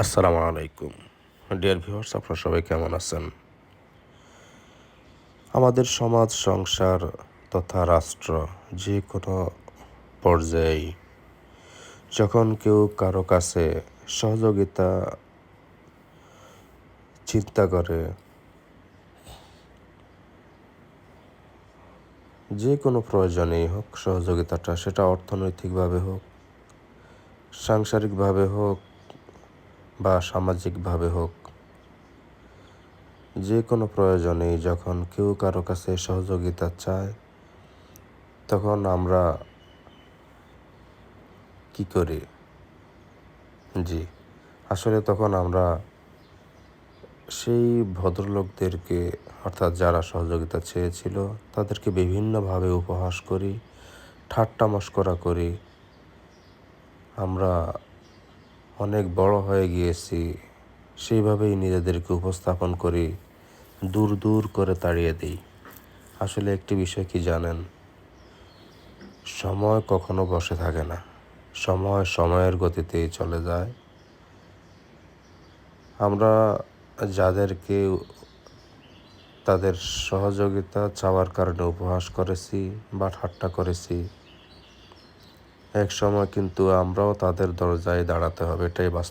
আসসালামু আলাইকুম dear viewers, আপনারা সবাই কেমন আছেন? আমাদের সমাজ, সংসার তথা রাষ্ট্র যে কোনো পর্যায়েই যখন কেউ কারো কাছে সহযোগিতা চিন্তা করে, যে কোনো প্রয়োজনেই হোক সহযোগিতাটা, সেটা অর্থনৈতিকভাবে হোক, সাংসারিকভাবে হোক বা সামাজিকভাবে হোক, যে কোনো প্রয়োজনেই যখন কেউ কারো কাছে সহযোগিতা চায়, তখন আমরা কি করি? জি, আসলে তখন আমরা সেই ভদ্রলোকদেরকে, অর্থাৎ যারা সহযোগিতা চেয়েছিল, তাদেরকে বিভিন্নভাবে উপহাস করি, ঠাট্টা মশকরা করি। আমরা অনেক বড় হয়ে গিয়েছি, সেইভাবেই নিজেদেরকে উপস্থাপন করি, দূর দূর করে তাড়িয়ে দিই। আসলে একটি বিষয় কি জানেন? সময় কখনো বসে থাকে না, সময় সময়ের গতিতেই চলে যায়। আমরা যাদেরকে তাদের সহযোগিতা চাওয়ার কারণে উপহাস করেছি বা ঠাট্টা করেছি, এক সময় কিন্তু আমরাও তাদের দরজায় দাঁড়াতে হবে, এটাই বাস্তব।